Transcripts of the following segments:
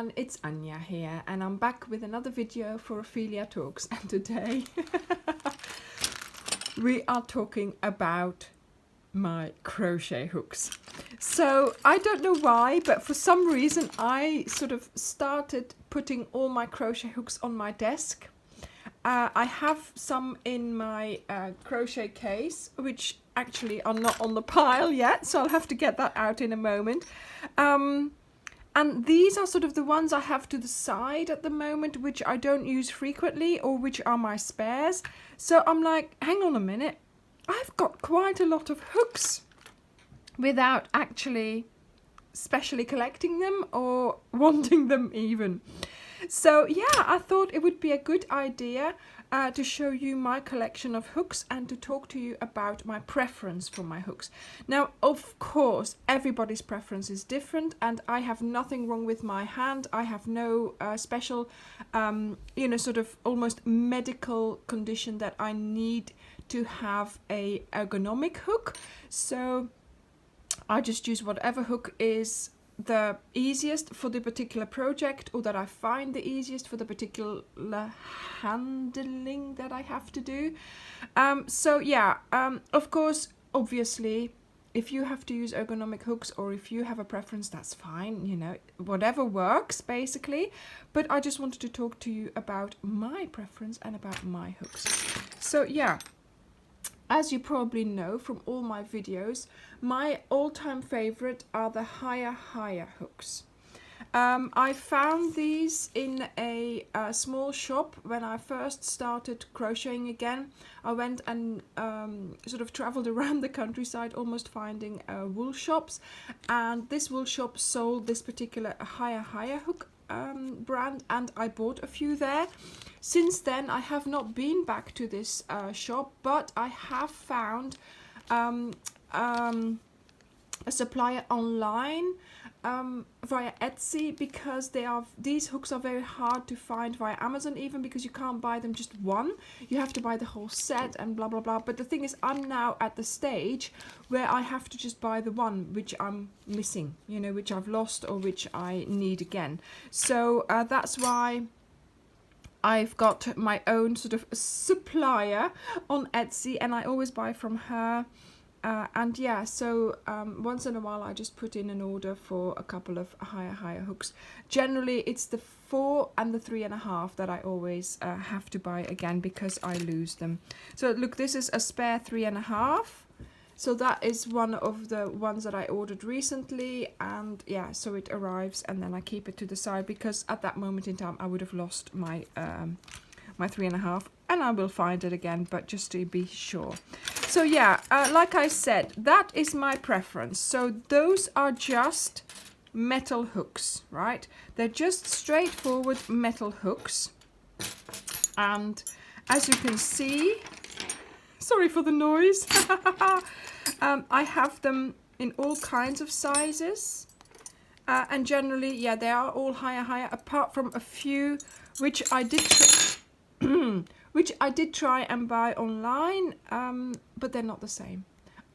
everyone, it's Anja here, and I'm back with another video for Ophelia Talks, and today we are talking about my crochet hooks. So I don't know why, but for some reason I sort of started putting all my crochet hooks on my desk. I have some in my crochet case, which actually are not on the pile yet, so I'll have to get that out in a moment. And these are sort of the ones I have to the side at the moment, which I don't use frequently, or which are my spares. So I'm like, hang on a minute, I've got quite a lot of hooks without actually specially collecting them or wanting them even. So yeah, I thought it would be a good idea to show you my collection of hooks and to talk to you about my preference for my hooks. Now, of course, everybody's preference is different, and I have nothing wrong with my hand. I have no special, sort of almost medical condition that I need to have a ergonomic hook. So I just use whatever hook is the easiest for the particular project, or that I find the easiest for the particular handling that I have to do. Of course, obviously, if you have to use ergonomic hooks, or if you have a preference, that's fine, whatever works basically. But I just wanted to talk to you about my preference and about my hooks. So yeah, as you probably know from all my videos, my all-time favorite are the higher hooks. I found these in a small shop when I first started crocheting again. I went and sort of traveled around the countryside, almost finding wool shops, and this wool shop sold this particular higher hook brand, and I bought a few there. Since then I have not been back to this shop, but I have found a supplier online via Etsy, because these hooks are very hard to find via Amazon, even because you can't buy them just one, you have to buy the whole set and blah blah blah. But the thing is, I'm now at the stage where I have to just buy the one which I'm missing, which I've lost or which I need again. So that's why I've got my own sort of supplier on Etsy, and I always buy from her. Once in a while I just put in an order for a couple of higher hooks. Generally it's the 4 and the 3.5 that I always have to buy again, because I lose them. So look, this is a spare 3.5. So that is one of the ones that I ordered recently, and yeah, so it arrives and then I keep it to the side, because at that moment in time I would have lost my my 3.5, and I will find it again, but just to be sure. So yeah, like I said, that is my preference. So those are just metal hooks, right? They're just straightforward metal hooks, and as you can see, sorry for the noise, I have them in all kinds of sizes, and generally, yeah, they are all higher, apart from a few which I did try and buy online, but they're not the same.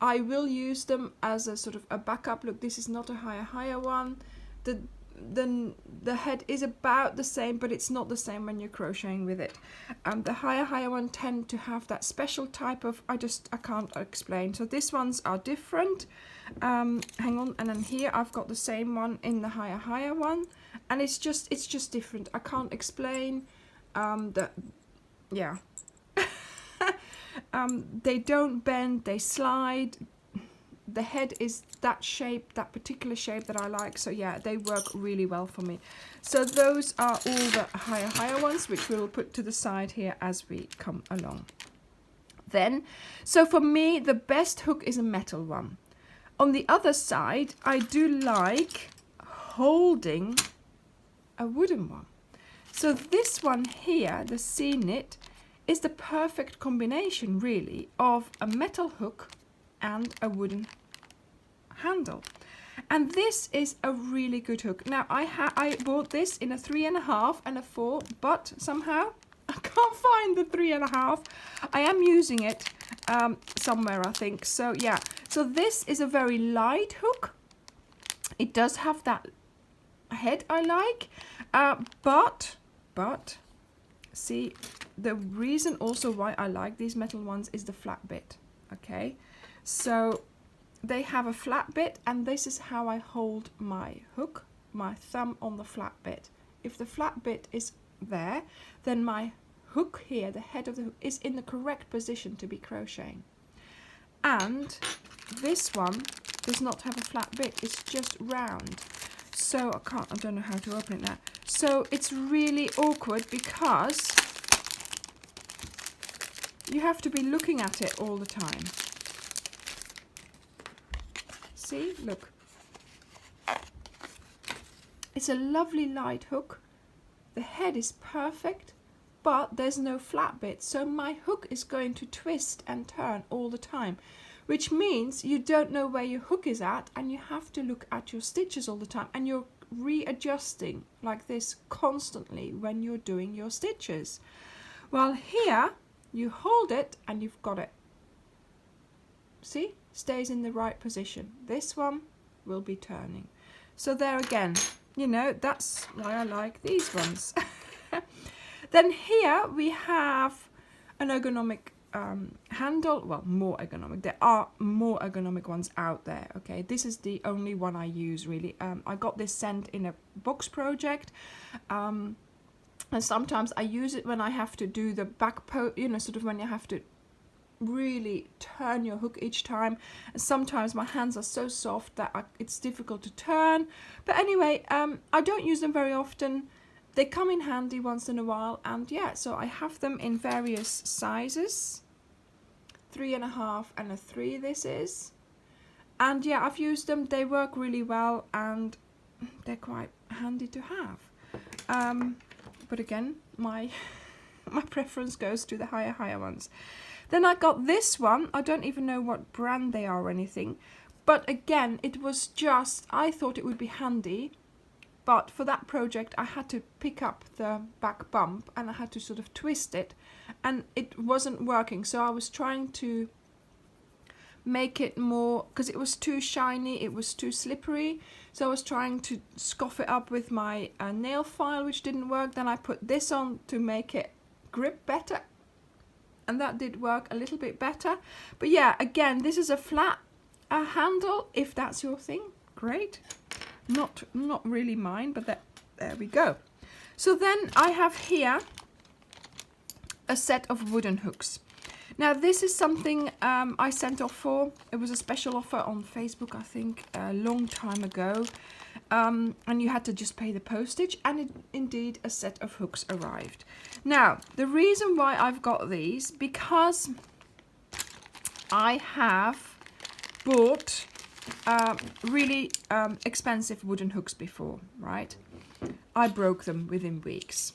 I will use them as a sort of a backup. Look, this is not a higher one. The head is about the same, but it's not the same when you're crocheting with it. The higher one tend to have that special type of, I can't explain. So these ones are different. Hang on, and then here I've got the same one in the higher one, and it's just different. I can't explain. They don't bend, they slide. The head is that shape, that particular shape that I like. So yeah, they work really well for me. So those are all the higher ones, which we'll put to the side here as we come along. Then, so for me, the best hook is a metal one. On the other side, I do like holding a wooden one. So this one here, the C-knit, is the perfect combination really of a metal hook and a wooden handle. And this is a really good hook. Now I bought this in a 3.5 and a 4, but somehow I can't find the 3.5. I am using it somewhere, I think. So yeah, so this is a very light hook. It does have that head I like, but see, the reason also why I like these metal ones is the flat bit. Okay, so they have a flat bit, and this is how I hold my hook, my thumb on the flat bit. If the flat bit is there, then my hook here, the head of the hook, is in the correct position to be crocheting. And this one does not have a flat bit, it's just round. So I don't know how to open it now. So it's really awkward because you have to be looking at it all the time. See, look. It's a lovely light hook. The head is perfect, but there's no flat bit. So my hook is going to twist and turn all the time, which means you don't know where your hook is at, and you have to look at your stitches all the time, and you're readjusting like this constantly when you're doing your stitches. Well, here you hold it and you've got it. See, stays in the right position. This one will be turning. So there again, you know, that's why I like these ones. Then here we have an ergonomic handle. Well, more ergonomic. There are more ergonomic ones out there. Okay, this is the only one I use really. I got this sent in a box project, and sometimes I use it when I have to do the back you know, sort of when you have to really turn your hook each time, and sometimes my hands are so soft that it's difficult to turn. But anyway, I don't use them very often. They come in handy once in a while, and yeah, so I have them in various sizes, 3.5 and a 3 this is. And yeah, I've used them, they work really well, and they're quite handy to have. But again, my preference goes to the higher ones. Then I got this one. I don't even know what brand they are or anything, but again, it was just, I thought it would be handy, but for that project I had to pick up the back bump and I had to sort of twist it, and it wasn't working. So I was trying to make it more, because it was too shiny, it was too slippery, so I was trying to scoff it up with my nail file, which didn't work. Then I put this on to make it grip better, and that did work a little bit better. But yeah, again, this is a flat handle. If that's your thing, great. Not really mine, but there we go. So then I have here a set of wooden hooks. Now this is something I sent off for. It was a special offer on Facebook, I think, a long time ago. And you had to just pay the postage, and indeed a set of hooks arrived. Now, the reason why I've got these, because I have bought really expensive wooden hooks before, right? I broke them within weeks.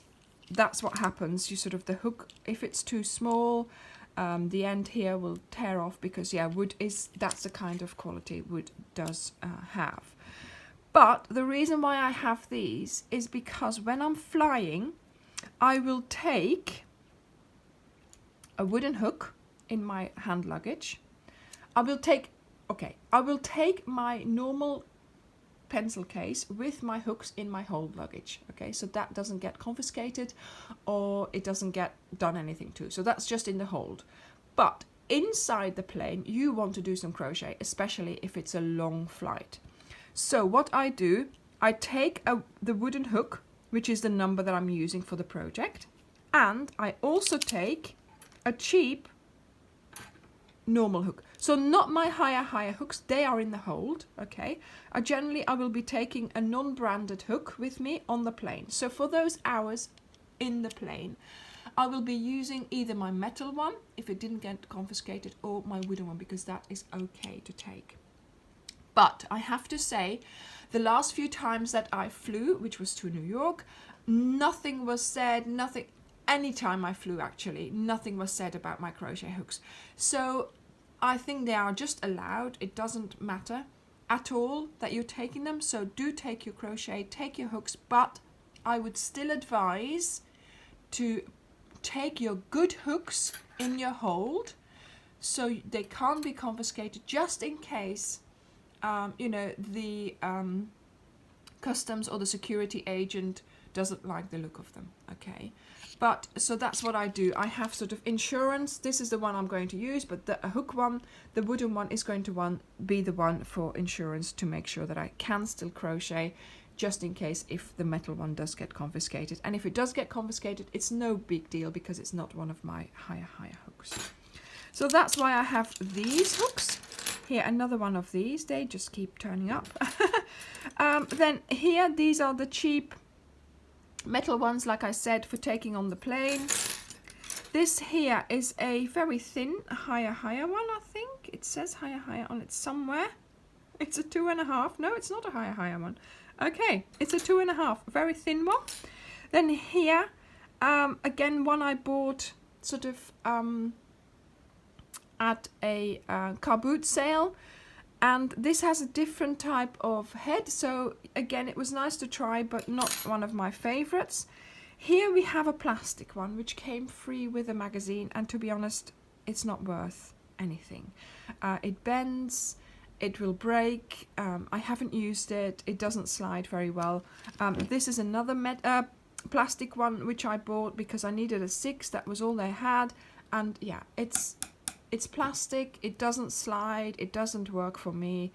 That's what happens. You sort of, the hook, if it's too small, the end here will tear off, because yeah, that's the kind of quality wood does have. But the reason why I have these is because when I'm flying, I will take a wooden hook in my hand luggage. I will take my normal pencil case with my hooks in my hold luggage. Okay, so that doesn't get confiscated or it doesn't get done anything to. So that's just in the hold. But inside the plane, you want to do some crochet, especially if it's a long flight. So what I do, I take the wooden hook, which is the number that I'm using for the project, and I also take a cheap normal hook. So not my higher hooks, they are in the hold, okay? I will be taking a non-branded hook with me on the plane. So for those hours in the plane, I will be using either my metal one, if it didn't get confiscated, or my wooden one, because that is okay to take. But I have to say, the last few times that I flew, which was to New York, nothing was said, any time I flew actually, nothing was said about my crochet hooks. So I think they are just allowed. It doesn't matter at all that you're taking them. So do take your crochet, take your hooks, but I would still advise to take your good hooks in your hold so they can't be confiscated, just in case the customs or the security agent doesn't like the look of them. Okay, but so that's what I do. I have sort of insurance. This is the one I'm going to use, but the hook one, the wooden one, is going to be the one for insurance, to make sure that I can still crochet, just in case if the metal one does get confiscated. And if it does get confiscated, it's no big deal because it's not one of my higher hooks. So that's why I have these hooks. Here, another one of these. They just keep turning up. Then here, these are the cheap metal ones, like I said, for taking on the plane. This here is a very thin higher one, I think. It says higher on it somewhere. It's a 2.5. No, it's not a higher one. Okay, it's a 2.5, very thin one. Then here, again, one I bought sort of at a car boot sale, and this has a different type of head. So again, it was nice to try, but not one of my favorites. Here we have a plastic one, which came free with a magazine, and to be honest, it's not worth anything. It bends. It will break. I haven't used it. It doesn't slide very well. This is another plastic one which I bought because I needed a 6. That was all they had. And yeah, it's plastic. It doesn't slide. It doesn't work for me.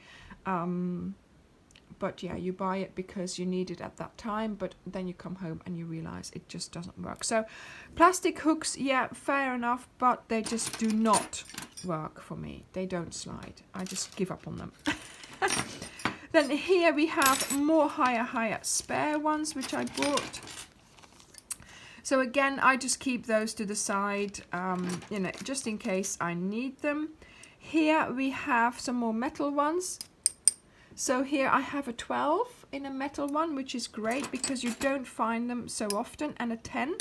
But yeah, you buy it because you need it at that time, but then you come home and you realize it just doesn't work. So plastic hooks, yeah, fair enough, but they just do not work for me. They don't slide. I just give up on them. Then here we have more higher spare ones, which I bought. So again, I just keep those to the side, you know, just in case I need them. Here we have some more metal ones. So here I have a 12 in a metal one, which is great because you don't find them so often, and a 10.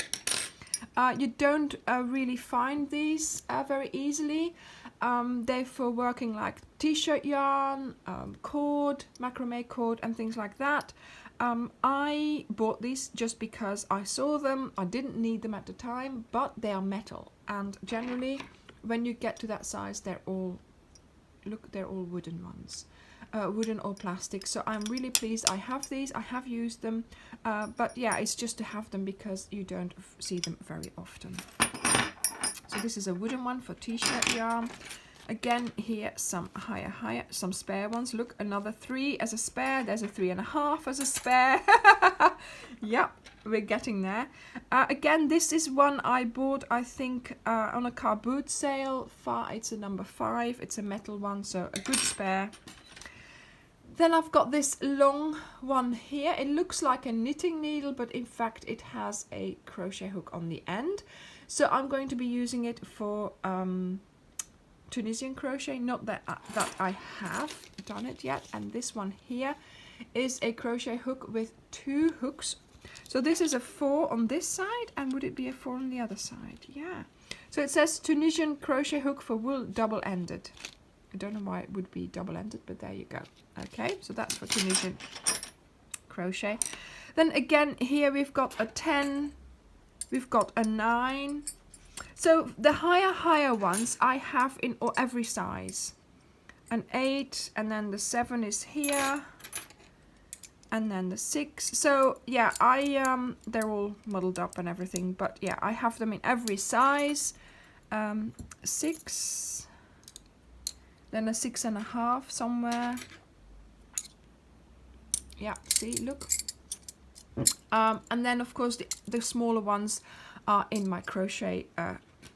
You don't really find these very easily. They're for working like t-shirt yarn, cord, macrame cord, and things like that. I bought these just because I saw them. I didn't need them at the time, but they are metal, and generally when you get to that size, they're all wooden ones. Wooden or plastic. So I'm really pleased I have these. I have used them, but yeah, it's just to have them because you don't see them very often. So this is a wooden one for t-shirt yarn. Again, here some some spare ones. Look, another 3 as a spare. There's a 3.5 as a spare. Yep, we're getting there. Again, this is one I bought, I think, on a car boot sale. It's a number 5. It's a metal one, so a good spare. Then I've got this long one here. It looks like a knitting needle, but in fact it has a crochet hook on the end. So I'm going to be using it for Tunisian crochet. Not that I have done it yet. And this one here is a crochet hook with 2 hooks. So this is a 4 on this side, and would it be a 4 on the other side? Yeah. So it says Tunisian crochet hook for wool, double-ended. I don't know why it would be double-ended, but there you go. Okay, so that's for Tunisian crochet. Then again, here we've got a 10, we've got a 9. So the higher ones I have in every size. An 8, and then the 7 is here, and then the 6. So yeah, they're all muddled up and everything, but yeah, I have them in every size. 6. Then a 6.5 somewhere. Yeah, see, look. And then of course the smaller ones are in my crochet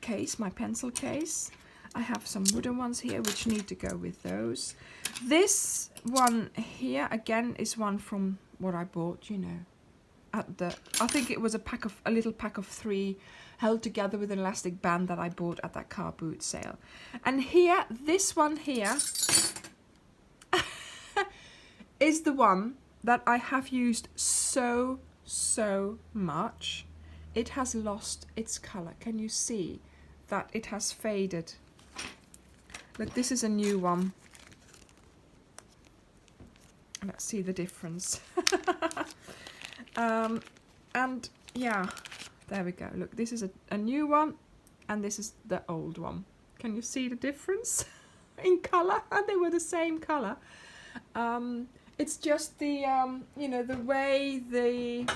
case, my pencil case. I have some wooden ones here which need to go with those. This one here again is one from what I bought, you know, I think it was a little pack of 3 held together with an elastic band that I bought at that car boot sale. And here, this one here is the one that I have used so much. It has lost its color. Can you see that it has faded? Look, this is a new one. Let's see the difference. And yeah, there we go. Look, this is a new one, and this is the old one. Can you see the difference in color? And they were the same color. It's just the, you know, the way the,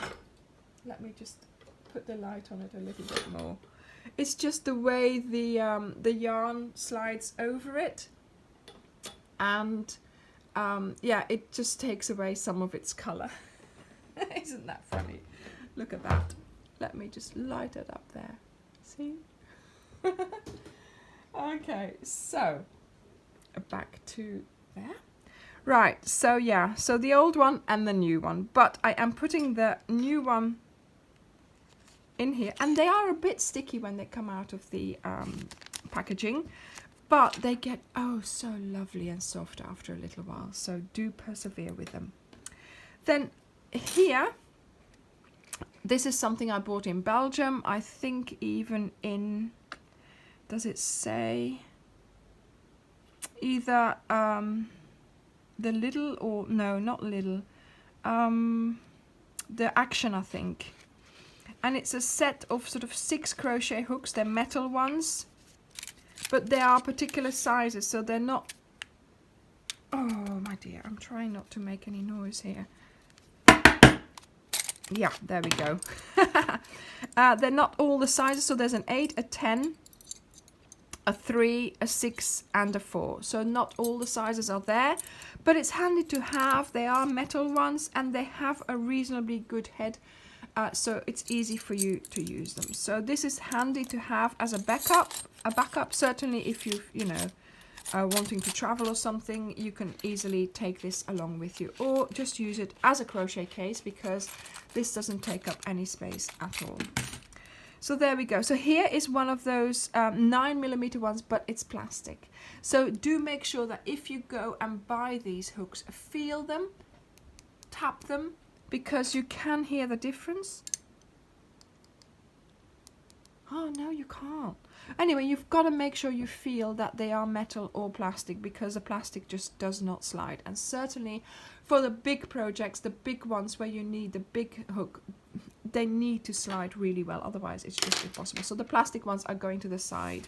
let me just put the light on it a little bit more. It's just the way the yarn slides over it. And yeah, it just takes away some of its colour. Isn't that funny? Look at that. Let me just light it up there. See? Okay, so back to there. Right, so yeah, so the old one and the new one. But I am putting the new one in here. And they are a bit sticky when they come out of the packaging. But they get, oh, so lovely and soft after a little while. So do persevere with them. Then here, this is something I bought in Belgium. I think even in, does it say either the Lidl or, no, not Lidl, the Action, I think. And it's a set of sort of 6 crochet hooks. They're metal ones. But there are particular sizes, so they're not... Oh, my dear, I'm trying not to make any noise here. Yeah, there we go. They're not all the sizes, so there's an 8, a 10, a 3, a 6, and a 4. So not all the sizes are there, but it's handy to have. They are metal ones, and they have a reasonably good head. So it's easy for you to use them. So this is handy to have as a backup. Certainly if you know, wanting to travel or something, you can easily take this along with you, or just use it as a crochet case because this doesn't take up any space at all. So there we go. So here is one of those 9mm ones, but it's plastic. So do make sure that if you go and buy these hooks, feel them, tap them, because you can hear the difference. Oh, no, you can't. Anyway, you've got to make sure you feel that they are metal or plastic, because the plastic just does not slide. And certainly for the big projects, the big ones where you need the big hook, they need to slide really well. Otherwise, it's just impossible. So the plastic ones are going to the side.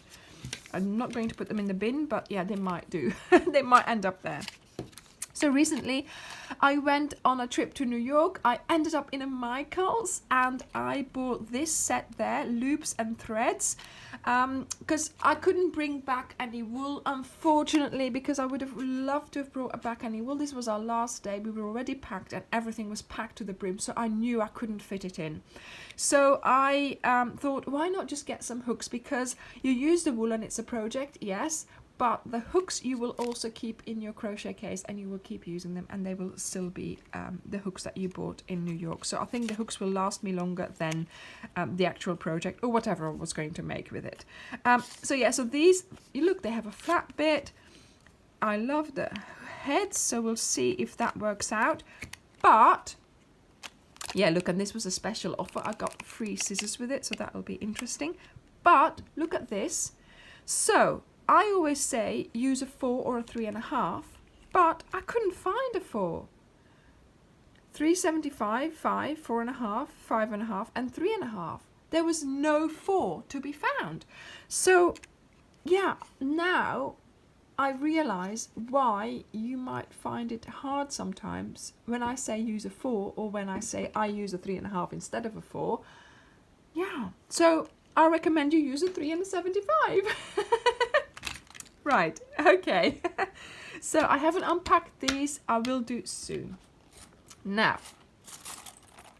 I'm not going to put them in the bin, but yeah, they might do. They might end up there. So recently I went on a trip to New York. I ended up in a Michael's and I bought this set there, loops and threads, because I couldn't bring back any wool, unfortunately, because I would have loved to have brought back any wool. This was our last day. We were already packed and everything was packed to the brim, so I knew I couldn't fit it in. So I thought, why not just get some hooks, because you use the wool and it's a project, yes, but the hooks you will also keep in your crochet case and you will keep using them, and they will still be the hooks that you bought in New York. So I think the hooks will last me longer than the actual project or whatever I was going to make with it. So yeah, so these, you look, they have a flat bit. I love the heads, so we'll see if that works out. But yeah, look, and this was a special offer. I got free scissors with it, so that will be interesting. But look at this. So I always say use a 4 or a 3.5, but I couldn't find a 4. 3.75, 5, 4.5, 5.5, and 3.5. There was no 4 to be found. So yeah, now I realize why you might find it hard sometimes when I say use a 4 or when I say I use a 3.5 instead of a 4. Yeah, so I recommend you use a 3 and a 75. Right, okay. So I haven't unpacked these. I will do soon. Now,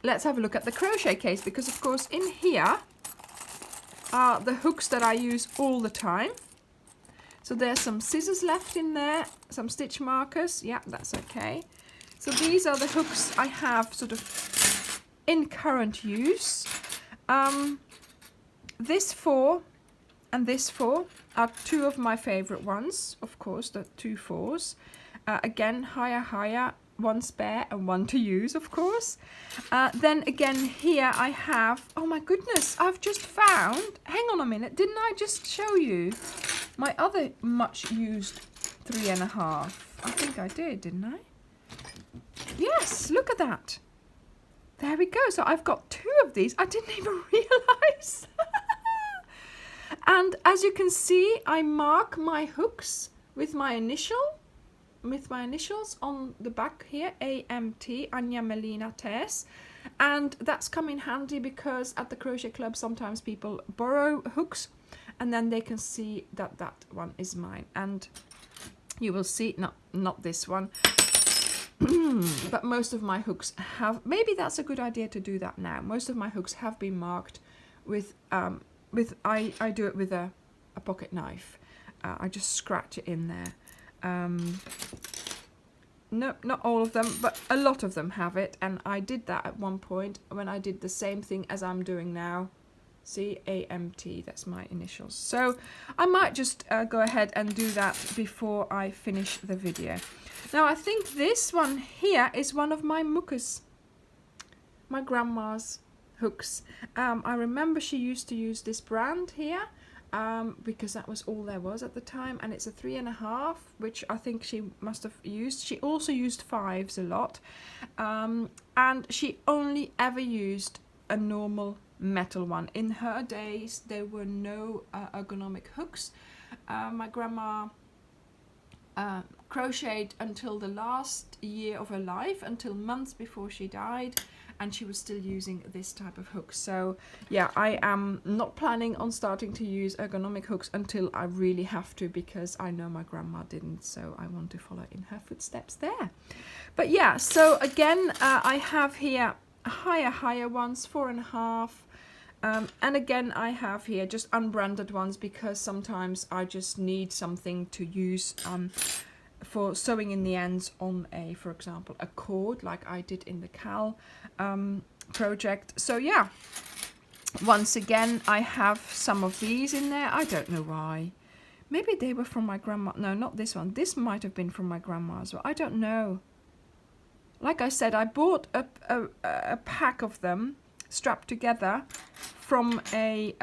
let's have a look at the crochet case, because of course in here are the hooks that I use all the time. So there's some scissors left in there, some stitch markers. Yeah, that's okay. So these are the hooks I have sort of in current use. This 4 and this 4 are 2 of my favorite ones, of course, the 2 4s. Again, higher, 1 spare and 1 to use, of course. Then again here I have, oh my goodness, I've just found, hang on a minute, didn't I just show you my other much used 3.5? I think I did, didn't I? Yes, look at that. There we go. So I've got 2 of these. I didn't even realize. And as you can see, I mark my hooks with my initial, with my initials on the back here, AMT, Anja Melina Tess. And that's come in handy because at the Crochet Club sometimes people borrow hooks and then they can see that that one is mine. And you will see, not this one, but most of my hooks have, maybe that's a good idea to do that now. Most of my hooks have been marked with I do it with a pocket knife. I just scratch it in there. No, not all of them, but a lot of them have it, and I did that at one point when I did the same thing as I'm doing now. See, AMT, that's my initials. So I might just go ahead and do that before I finish the video. Now I think this one here is one of my muckers, my grandma's hooks. I remember she used to use this brand here because that was all there was at the time, and it's a 3.5, which I think she must have used. She also used 5s a lot, and she only ever used a normal metal one. In her days there were no ergonomic hooks. My grandma crocheted until the last year of her life, until months before she died, and she was still using this type of hook. So yeah, I am not planning on starting to use ergonomic hooks until I really have to, because I know my grandma didn't, so I want to follow in her footsteps there. But yeah, so again, I have here higher ones, 4.5, and again I have here just unbranded ones because sometimes I just need something to use for sewing in the ends on a, for example, a cord, like I did in the Cal project. So yeah, once again I have some of these in there. I don't know why. Maybe they were from my grandma. No, not this one. This might have been from my grandma as well. I don't know. Like I said, I bought a pack of them strapped together from a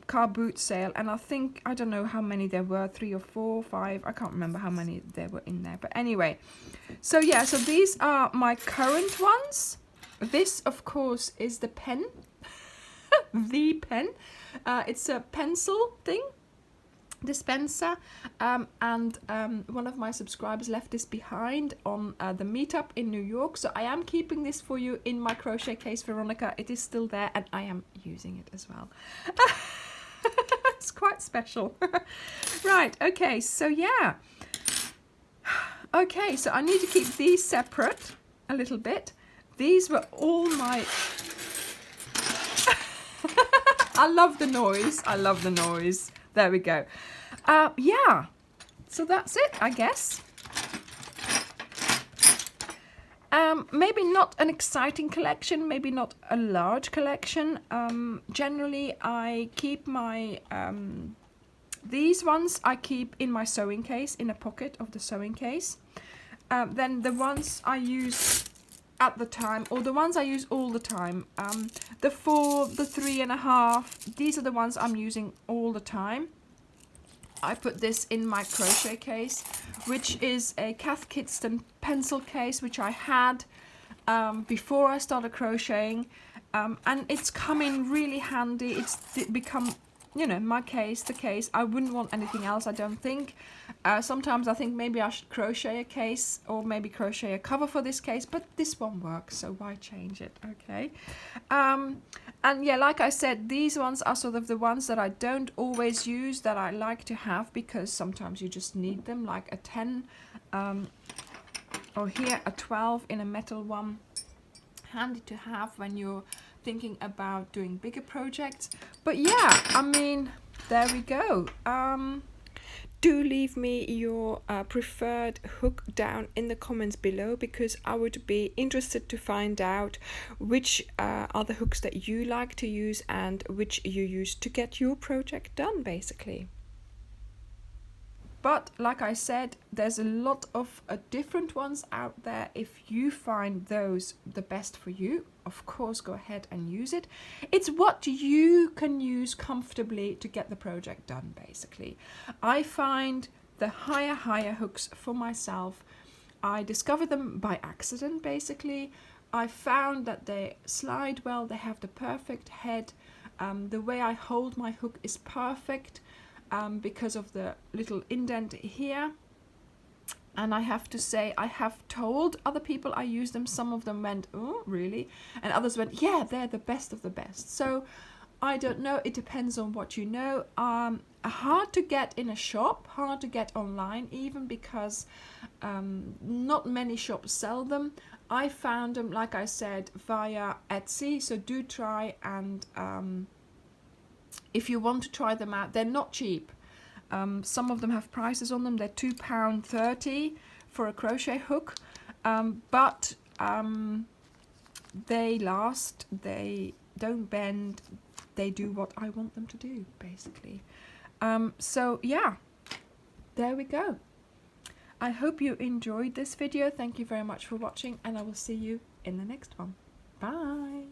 car boot sale, and I don't know how many there were, 3 or 4, 5, I can't remember how many there were in there, but anyway. So yeah, so these are my current ones. This of course is the pen, the pen. It's a pencil thing, dispenser, and one of my subscribers left this behind on the meetup in New York, so I am keeping this for you in my crochet case, Veronica. It is still there and I am using it as well. It's quite special. Right, okay, so yeah, okay, so I need to keep these separate a little bit. These were all my I love the noise, I love the noise. There we go. Yeah, so that's it, I guess. Maybe not an exciting collection, maybe not a large collection. Generally, I keep my, these ones I keep in my sewing case, in a pocket of the sewing case. Then the ones I use at the time, or the ones I use all the time, the 4, the 3.5, these are the ones I'm using all the time. I put this in my crochet case, which is a Cath Kidston pencil case, which I had before I started crocheting, and it's come in really handy. It's become, you know, my case, the case. I wouldn't want anything else, I don't think. Sometimes I think maybe I should crochet a case, or maybe crochet a cover for this case, but this one works, so why change it? Okay. And yeah, like I said, these ones are sort of the ones that I don't always use, that I like to have because sometimes you just need them, like a 10 or here a 12 in a metal one. Handy to have when you're thinking about doing bigger projects. But yeah, I mean, there we go. Do leave me your preferred hook down in the comments below, because I would be interested to find out which are the hooks that you like to use and which you use to get your project done, basically. But like I said, there's a lot of different ones out there. If you find those the best for you, of course, go ahead and use it. It's what you can use comfortably to get the project done, basically. I find the higher hooks for myself. I discovered them by accident, basically. I found that they slide well, they have the perfect head. The way I hold my hook is perfect. Because of the little indent here, And I have to say, I have told other people I use them. Some of them went, oh, really? And others went, yeah, they're the best of the best. So I don't know. It depends on what you know. Hard to get in a shop, hard to get online even, because not many shops sell them. I found them, like I said, via Etsy. So do try, and if you want to try them out, they're not cheap. Some of them have prices on them. They're £2.30 for a crochet hook, but they last, they don't bend, they do what I want them to do, basically. So yeah, there we go. I hope you enjoyed this video. Thank you very much for watching, and I will see you in the next one. Bye.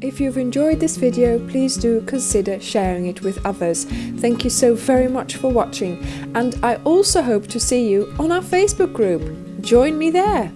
If you've enjoyed this video, please do consider sharing it with others. Thank you so very much for watching, and I also hope to see you on our Facebook group. Join me there.